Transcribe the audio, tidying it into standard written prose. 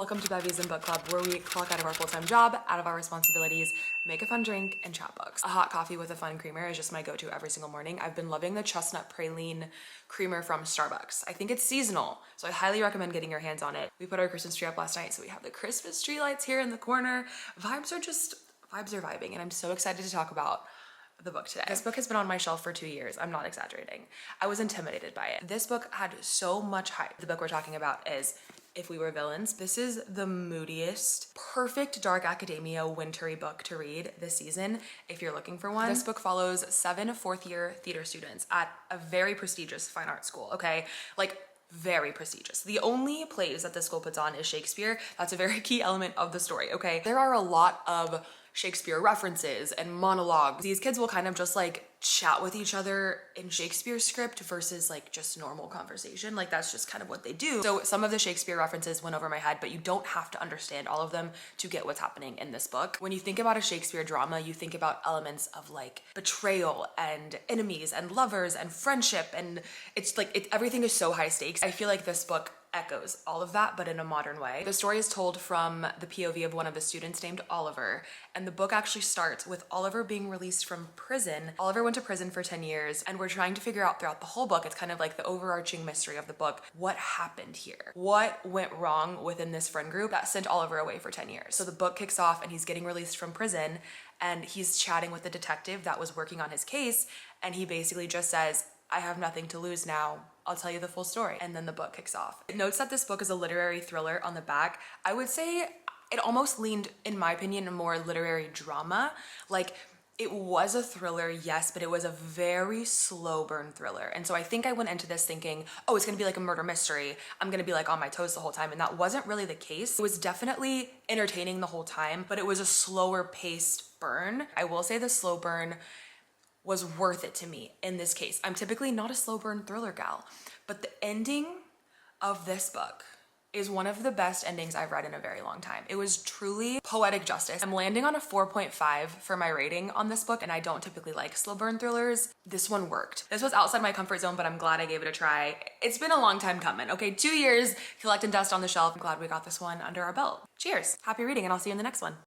Welcome to Bevies and Book Club, where we clock out of our full-time job, out of our responsibilities, make a fun drink, and chat books. A hot coffee with a fun creamer is just my go-to every single morning. I've been loving the chestnut praline creamer from Starbucks. I think it's seasonal, so I highly recommend getting your hands on it. We put our Christmas tree up last night, so we have the Christmas tree lights here in the corner. Vibes are vibing, and I'm so excited to talk about the book today. This book has been on my shelf for 2 years. I'm not exaggerating. I was intimidated by it. This book had so much hype. The book we're talking about is If We Were Villains. This is the moodiest, perfect dark academia wintry book to read this season if you're looking for one. This book follows 7 fourth-year theater students at a very prestigious fine art school, okay? Like, very prestigious. The only plays that the school puts on is Shakespeare. That's a very key element of the story, okay? There are a lot of Shakespeare references and monologues. These kids will kind of just like chat with each other in Shakespeare script versus like just normal conversation. Like that's just kind of what they do. So some of the Shakespeare references went over my head, but you don't have to understand all of them to get what's happening in this book. When you think about a Shakespeare drama, you think about elements of like betrayal and enemies and lovers and friendship, and it's like everything is so high stakes. I feel like this book echoes all of that, but in a modern way. The story is told from the POV of one of the students named Oliver, and the book actually starts with Oliver being released from prison. Oliver went to prison for 10 years, and we're trying to figure out throughout the whole book, it's kind of like the overarching mystery of the book, what happened here? What went wrong within this friend group that sent Oliver away for 10 years? So the book kicks off and he's getting released from prison, and he's chatting with the detective that was working on his case, and he basically just says, I have nothing to lose now. I'll tell you the full story. And then the book kicks off. It notes that this book is a literary thriller on the back. I would say it almost leaned, in my opinion, a more literary drama. Like, it was a thriller, yes, but it was a very slow burn thriller. And so I think I went into this thinking, oh, it's gonna be like a murder mystery. I'm gonna be like on my toes the whole time. And that wasn't really the case. It was definitely entertaining the whole time, but it was a slower paced burn. I will say the slow burn was worth it to me in this case. I'm typically not a slow burn thriller gal, but the ending of this book is one of the best endings I've read in a very long time. It was truly poetic justice. I'm landing on a 4.5 for my rating on this book, and I don't typically like slow burn thrillers. This one worked. This was outside my comfort zone, but I'm glad I gave it a try. It's been a long time coming, okay? 2 years collecting dust on the shelf. I'm glad we got this one under our belt. Cheers, happy reading, and I'll see you in the next one.